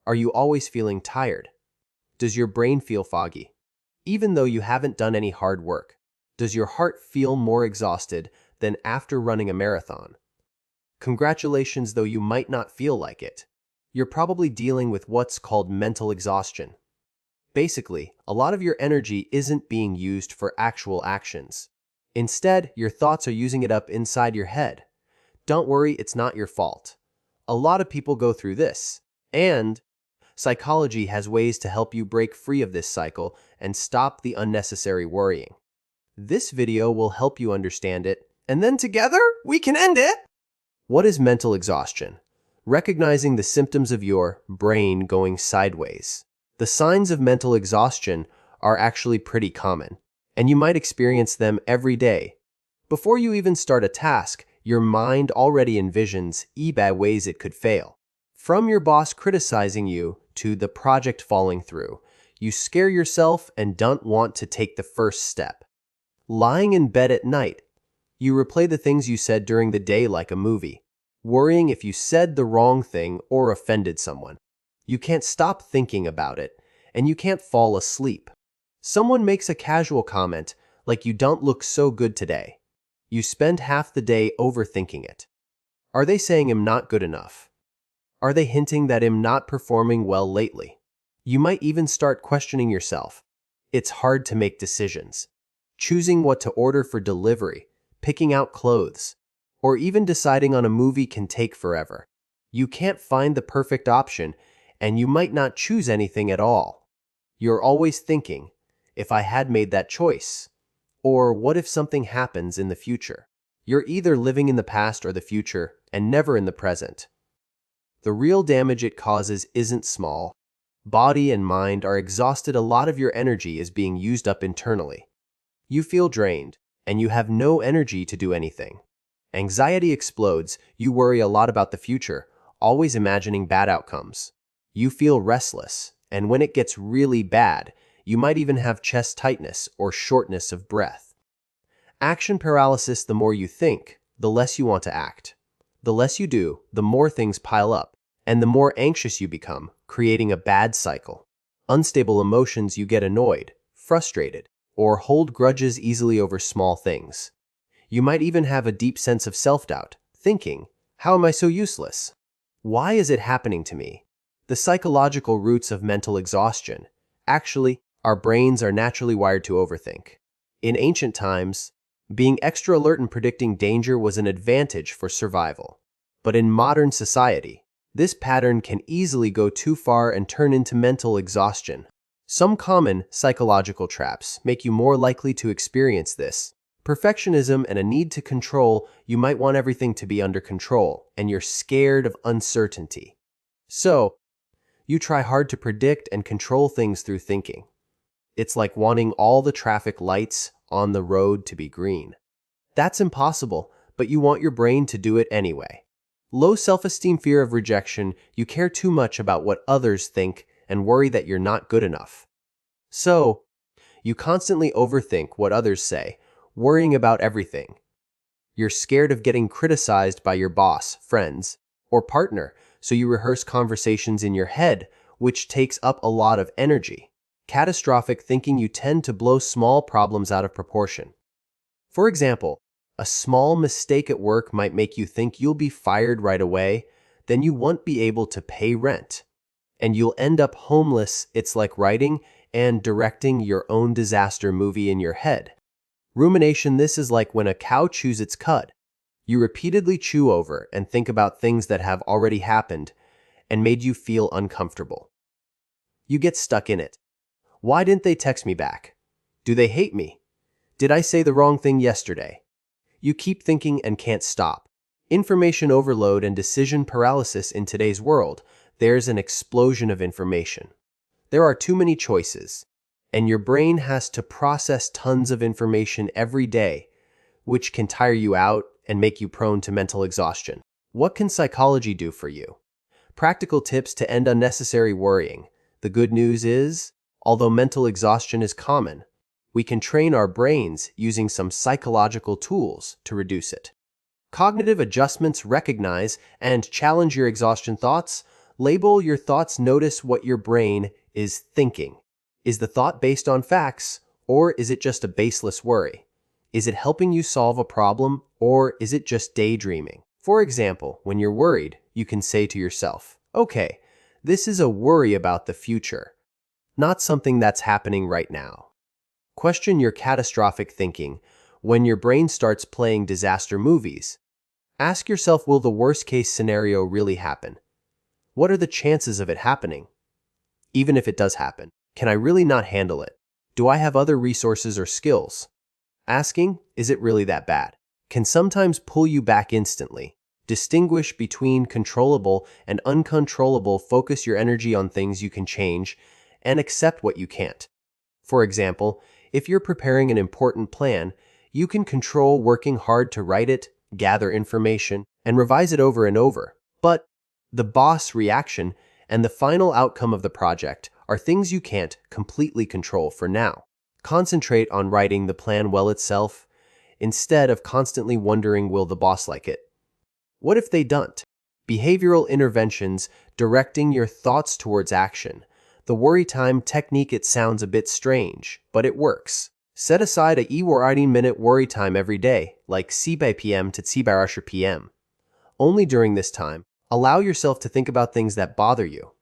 Are you always feeling tired? Does your brain feel foggy? Even though you haven't done any hard work, does your heart feel more exhausted than after running a marathon? Congratulations, though you might not feel like it. You're probably dealing with what's called mental exhaustion. Basically, a lot of your energy isn't being used for actual actions. Instead, your thoughts are using it up inside your head. Don't worry, it's not your fault. A lot of people go through this, and psychology has ways to help you break free of this cycle and stop the unnecessary worrying. This video will help you understand it, and then together, we can end it! What is mental exhaustion? Recognizing the symptoms of your brain going sideways. The signs of mental exhaustion are actually pretty common, and you might experience them every day. Before you even start a task, your mind already envisions bad ways it could fail. From your boss criticizing you to the project falling through, you scare yourself and don't want to take the first step. Lying in bed at night, you replay the things you said during the day like a movie, worrying if you said the wrong thing or offended someone. You can't stop thinking about it, and you can't fall asleep. Someone makes a casual comment, like you don't look so good today. You spend half the day overthinking it. Are they saying I'm not good enough? Are they hinting that I'm not performing well lately? You might even start questioning yourself. It's hard to make decisions. Choosing what to order for delivery, picking out clothes, or even deciding on a movie can take forever. You can't find the perfect option, and you might not choose anything at all. You're always thinking, if I had made that choice, or what if something happens in the future? You're either living in the past or the future, and never in the present. The real damage it causes isn't small. Body and mind are exhausted. A lot of your energy is being used up internally. You feel drained, and you have no energy to do anything. Anxiety explodes. You worry a lot about the future, always imagining bad outcomes. You feel restless, and when it gets really bad, you might even have chest tightness or shortness of breath. Action paralysis. The more you think, the less you want to act. The less you do, the more things pile up, and the more anxious you become, creating a bad cycle. Unstable emotions. You get annoyed, frustrated, or hold grudges easily over small things. You might even have a deep sense of self-doubt, thinking, how am I so useless? Why is it happening to me? The psychological roots of mental exhaustion. Actually, our brains are naturally wired to overthink. In ancient times, being extra alert and predicting danger was an advantage for survival. But in modern society, this pattern can easily go too far and turn into mental exhaustion. Some common psychological traps make you more likely to experience this. Perfectionism and a need to control. You might want everything to be under control, and you're scared of uncertainty. So, you try hard to predict and control things through thinking. It's like wanting all the traffic lights on the road to be green. That's impossible, but you want your brain to do it anyway. Low self-esteem, fear of rejection. You care too much about what others think and worry that you're not good enough. So, you constantly overthink what others say, worrying about everything. You're scared of getting criticized by your boss, friends, or partner, so you rehearse conversations in your head, which takes up a lot of energy. Catastrophic thinking. You tend to blow small problems out of proportion. For example, a small mistake at work might make you think you'll be fired right away, then you won't be able to pay rent, and you'll end up homeless. It's like writing and directing your own disaster movie in your head. Rumination. This is like when a cow chews its cud. You repeatedly chew over and think about things that have already happened and made you feel uncomfortable. You get stuck in it. Why didn't they text me back? Do they hate me? Did I say the wrong thing yesterday? You keep thinking and can't stop. Information overload and decision paralysis. In today's world, there's an explosion of information. There are too many choices, and your brain has to process tons of information every day, which can tire you out and make you prone to mental exhaustion. What can psychology do for you? Practical tips to end unnecessary worrying. The good news is, although mental exhaustion is common, we can train our brains using some psychological tools to reduce it. Cognitive adjustments. Recognize and challenge your exhaustion thoughts. Label your thoughts. Notice what your brain is thinking. Is the thought based on facts, or is it just a baseless worry? Is it helping you solve a problem, or is it just daydreaming? For example, when you're worried, you can say to yourself, okay, this is a worry about the future, not something that's happening right now. Question your catastrophic thinking. When your brain starts playing disaster movies, ask yourself, will the worst-case scenario really happen? What are the chances of it happening? Even if it does happen, can I really not handle it? Do I have other resources or skills? Asking, is it really that bad, can sometimes pull you back instantly. Distinguish between controllable and uncontrollable. Focus your energy on things you can change and accept what you can't. For example, if you're preparing an important plan, you can control working hard to write it, gather information, and revise it over and over. But the boss reaction and the final outcome of the project are things you can't completely control for now. Concentrate on writing the plan well itself, instead of constantly wondering, will the boss like it? What if they don't? Behavioral interventions, directing your thoughts towards action. The worry time technique, it sounds a bit strange, but it works. Set aside a 40-minute worry time every day, like 7 p.m. to 10 p.m. Only during this time, allow yourself to think about things that bother you.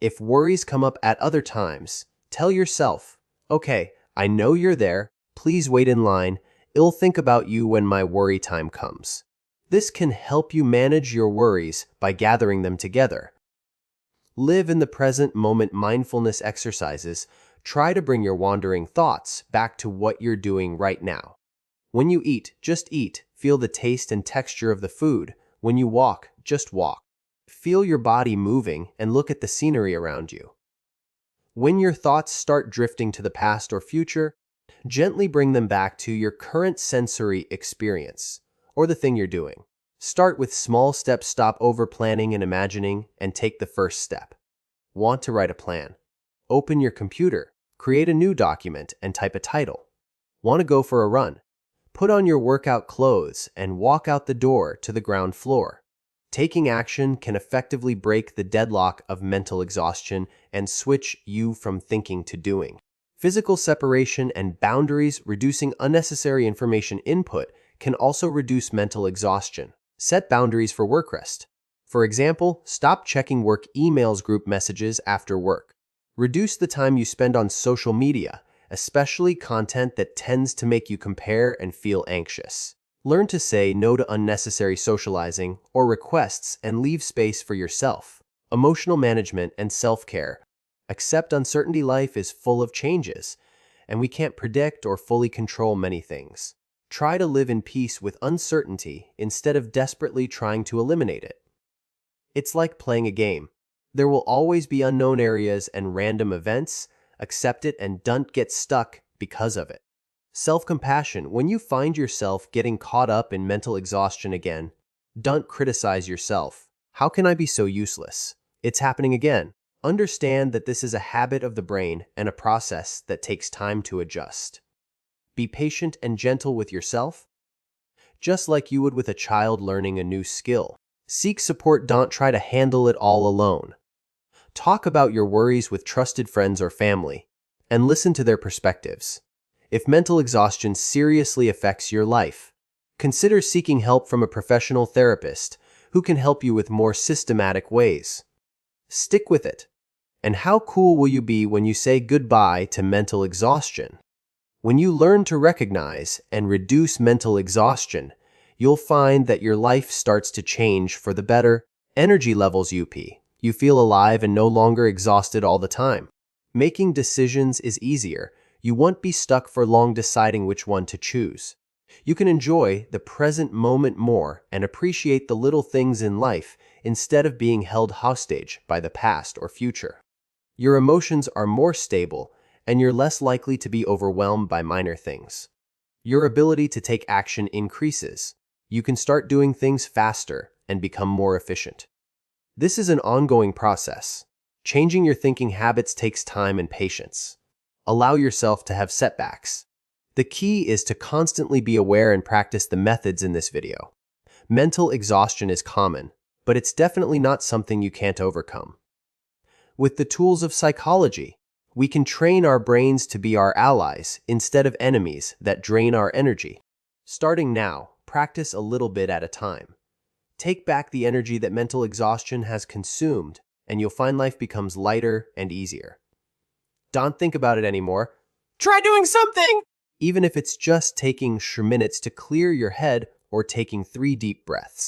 If worries come up at other times, tell yourself, okay, I know you're there, please wait in line, I'll think about you when my worry time comes. This can help you manage your worries by gathering them together. Live in the present moment. Mindfulness exercises. Try to bring your wandering thoughts back to what you're doing right now. When you eat, just eat. Feel the taste and texture of the food. When you walk, just walk. Feel your body moving and look at the scenery around you. When your thoughts start drifting to the past or future, gently bring them back to your current sensory experience or the thing you're doing. Start with small steps. Stop over-planning and imagining, and take the first step. Want to write a plan? Open your computer, create a new document, and type a title. Want to go for a run? Put on your workout clothes and walk out the door to the ground floor. Taking action can effectively break the deadlock of mental exhaustion and switch you from thinking to doing. Physical separation and boundaries. Reducing unnecessary information input can also reduce mental exhaustion. Set boundaries for work rest. For example, stop checking work emails, group messages after work. Reduce the time you spend on social media, especially content that tends to make you compare and feel anxious. Learn to say no to unnecessary socializing or requests and leave space for yourself. Emotional management and self-care. Accept uncertainty. Life is full of changes, and we can't predict or fully control many things. Try to live in peace with uncertainty instead of desperately trying to eliminate it. It's like playing a game. There will always be unknown areas and random events. Accept it and don't get stuck because of it. Self-compassion. When you find yourself getting caught up in mental exhaustion again, don't criticize yourself. How can I be so useless? It's happening again. Understand that this is a habit of the brain and a process that takes time to adjust. Be patient and gentle with yourself, just like you would with a child learning a new skill. Seek support. Don't try to handle it all alone. Talk about your worries with trusted friends or family, and listen to their perspectives. If mental exhaustion seriously affects your life, consider seeking help from a professional therapist who can help you with more systematic ways. Stick with it. And how cool will you be when you say goodbye to mental exhaustion? When you learn to recognize and reduce mental exhaustion, you'll find that your life starts to change for the better. Energy levels up. You feel alive and no longer exhausted all the time. Making decisions is easier. You won't be stuck for long deciding which one to choose. You can enjoy the present moment more and appreciate the little things in life instead of being held hostage by the past or future. Your emotions are more stable, and you're less likely to be overwhelmed by minor things. Your ability to take action increases. You can start doing things faster and become more efficient. This is an ongoing process. Changing your thinking habits takes time and patience. Allow yourself to have setbacks. The key is to constantly be aware and practice the methods in this video. Mental exhaustion is common, but it's definitely not something you can't overcome. With the tools of psychology, we can train our brains to be our allies instead of enemies that drain our energy. Starting now, practice a little bit at a time. Take back the energy that mental exhaustion has consumed, and you'll find life becomes lighter and easier. Don't think about it anymore. Try doing something! Even if it's just taking minutes to clear your head or taking 3 deep breaths.